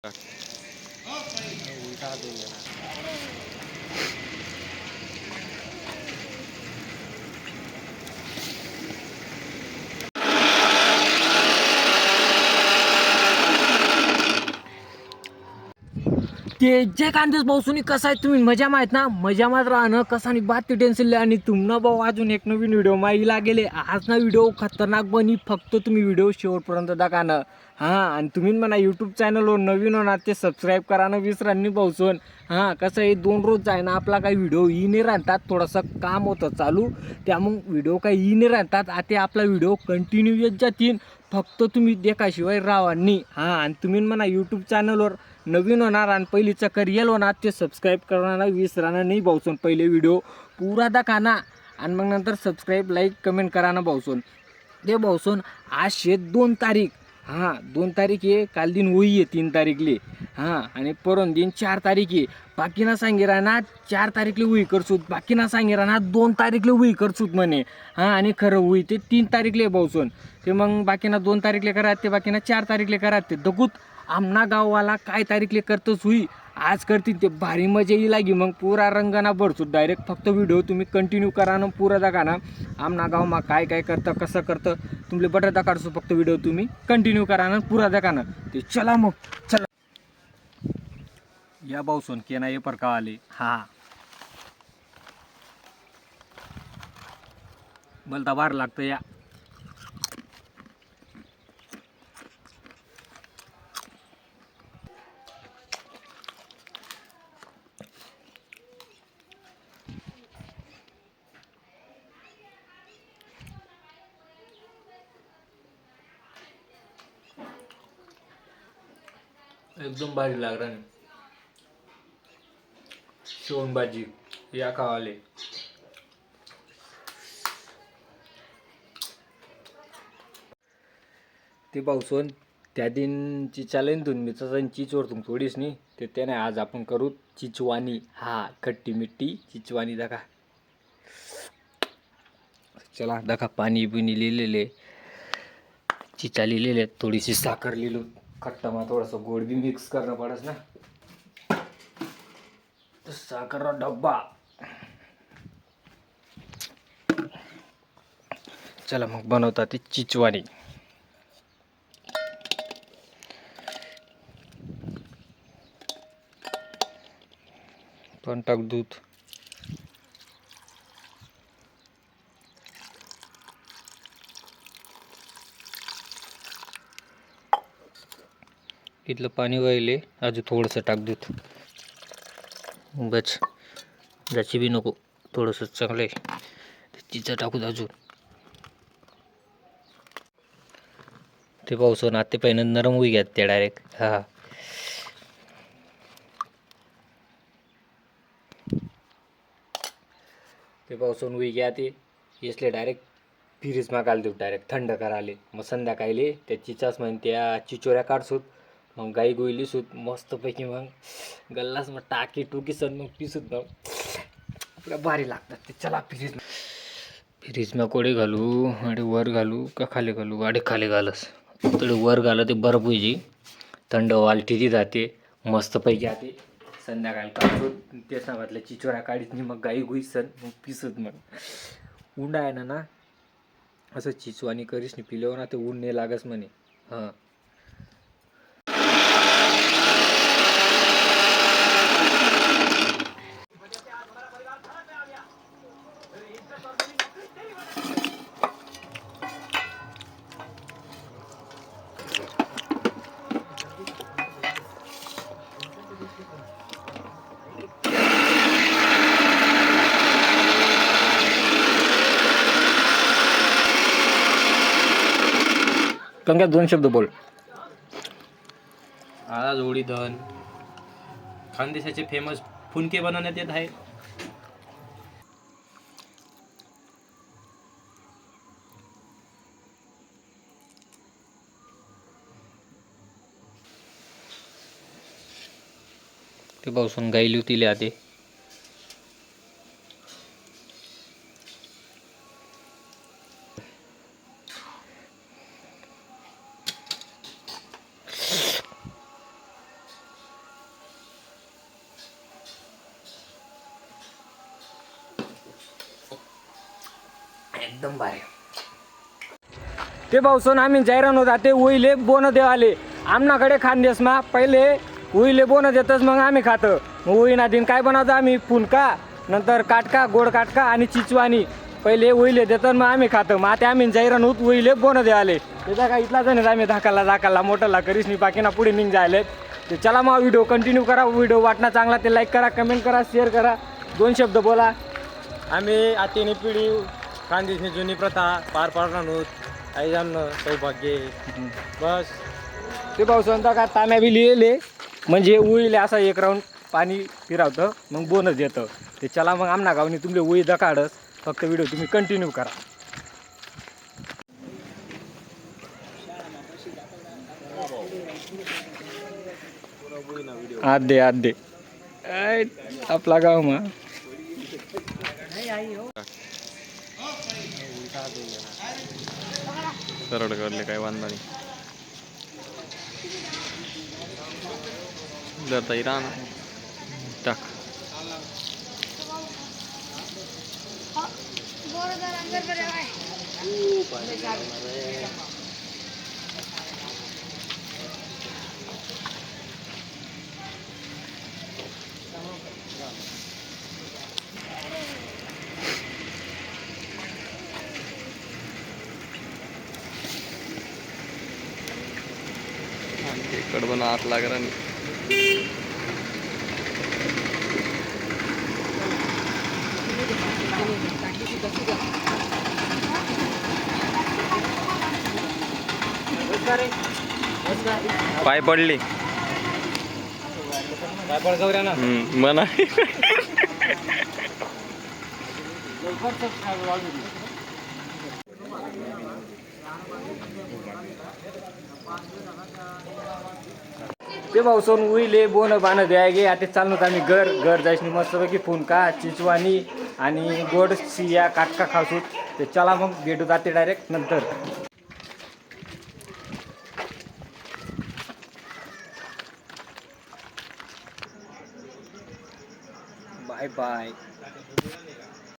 उल्टा देंगे ना। ते जे कांदेच भाऊसुनी कसा आहे तुम्ही मजा माहित ना मजा मात राहणं कसा नाही बात ते टेन्शन आणि तुमना भाऊ अजून एक नवीन व्हिडिओ माही लागेले आज ना व्हिडिओ खतरनाक बनी फक्त तुम्ही व्हिडिओ शेवटपर्यंत दाखवा ना हां आणि तुम्ही म्हणा यूट्यूब चॅनलवर नवीन होणार ते सबस्क्राईब करा ना विसरांनी भाऊसून हां कसं आहे 2 रोज जाय ना आपला काही व्हिडिओ ही नाही राहतात थोडंसं काम होतं चालू त्यामुळे व्हिडिओ काही ही नाही राहतात आता आपला व्हिडिओ कंटिन्यू येत जातील फक्त तुम्ही देखाशिवाय रावांनी हां आणि तुम्ही म्हणा यूट्यूब चॅनलवर नवीन होणार आणि पहिलीचं करियल होणार ते सबस्क्राईब करणार विसराना नाही भाऊसून पहिले व्हिडिओ पुरा दाखवा आणि मग नंतर सबस्क्राईब लाईक कमेंट करा ना भाऊसून ते भाऊसून आज 2 तारीख हां 2 तारीख आहे काल दिन होई आहे 3 तारीखले हां आणि परम दिन 4 तारीख आहे बाकीना सांगेरा ना 4 तारीखले होई करसूत बाकीना सांगेरा ना 2 तारीखले होई करसूत म्हणे हां आणि खरं होई ते 3 तारीखले भाऊसून ते मग बाकीना 2 तारीखले करा ते बाकीना 4 तारीखले करा ते दगूत आमना गाववाला काय तारीखले करतोच हुई आज करतील ते भारी मजा येईल लागी मग पुरा रंगाना भरतो डायरेक्ट फक्त व्हिडिओ तुम्ही कंटिन्यू करा ना पुरा दाखवा ना आमना गावमा काय काय करतं कसं करतं तुमले बटर दाखवतो फक्त व्हिडिओ तुम्ही कंटिन्यू करा ना पुरा दाखवा ना ते चला मग चला या भाऊसून के ना ये पर का आले हा बोलता बार लागतं या एकदम भारी लाग रहा है शेवण भाजी या खावाले ते भाऊसून त्या दिनची चॅलेंज धुन मी तसं चिचवर तुम थोडीच नाही ते त्याने आज आपण करू चिचवानी हा खट्टी मिट्टी चिचवानी दाखा चला दाखा पाणी बिनी लिहिलेले चिचा लिहिलेले थोडीशी साखर लिहिलो खट्टा मा थोडंसं गोड भी मिक्स करणं पडस ना तो साखर डब्बा चला मग बनवता ते चिचवानी पण टाक दूध इथलं पाणी वाहिले अजून थोडंसं टाक दूध बस जाची बी नको थोडंसं चांगलं आहे चिचा टाकू अजून ते पावसानं आते पहिनं नरम होई घ्या ते डायरेक्ट हा ते पावसानं होई घ्या ते यसले डायरेक्ट फ्रीजमा घाल देऊ डायरेक्ट थंड कराले मग संध्याकाळी त्या चिचाच म्हण त्या चिचोऱ्या काढसूत मग गाई गोईली सूत मस्तपैकी मग गल्लास मग टाकी टुकी सण मग पिसूत मग आपल्या भारी लागतात ते चला फ्रीजमा कोडे घालू आणि वर घालू का खाली घालू आणि खाली घालस तरी वर घाला ते बर्फ होईची थंड वालटी जाते मस्तपैकी आते संध्याकाळी काढून ते सांगितलं चिचोऱ्या काढीत नाही मग गाई गुई सण मग पिसत मग उंडा आहे ना असं चिचवानी करीस नाही पिल्यावर ना ते ऊन नाही लागस म्हणे हां कंग्या 2 शब्द बोल आज होळी दहन खानदेशाचे फेमस फुनके बनवण्यात येत आहे. ते पावसून गायली होती आते एकदम भारी. ते भाऊसन आम्ही जैरान होता ते उईले बोन दे आले आमनाकडे खानदेशमा पहिले उईले बोन देतच मग आम्ही खातं. मग उईना दिन काय बनवतो आम्ही पुनका नंतर काटका गोड काटका आणि चिचवानी पहिले उईले देतात मग आम्ही खातं. मग आता आम्ही जैरान होत उईले बोन दे आले त्याचा काय इथला जण आम्ही धाकाला मोठला करीसनी बाकीना पुढे निघ जायले. ते चला मग व्हिडिओ कंटिन्यू करा. व्हिडिओ वाटणं चांगला ते लाईक करा कमेंट करा शेअर करा 2 शब्द बोला. आम्ही आतीनी पिढी खानदेशनी जुनी प्रथा पार पाडणार आहोत आई जाणं सौभाग्य बस. ते पावसानंतर का तांब्या बी लिहिले म्हणजे उईले असा एक राऊंड पाणी फिरवतं मग बोनस येतं. ते चला मग आमना गावनी तुमले उई दकाडच फक्त व्हिडिओ तुम्ही कंटिन्यू करा. आदे आपला गाव मग सरळ करले काय वांदा नाही जाता इराण टाक. कडबन आत लागला पाय पडली काय पडगवऱ्या ना मना ते भाऊसन उईले बोन बाण द्यायगे आता चाललो आम्ही घर जायची मस्तपैकी फुनका चिचवानी आणि गोड सिया काटका खासूत. ते चला मग भेटू जाते डायरेक्ट नंतर. Bye bye.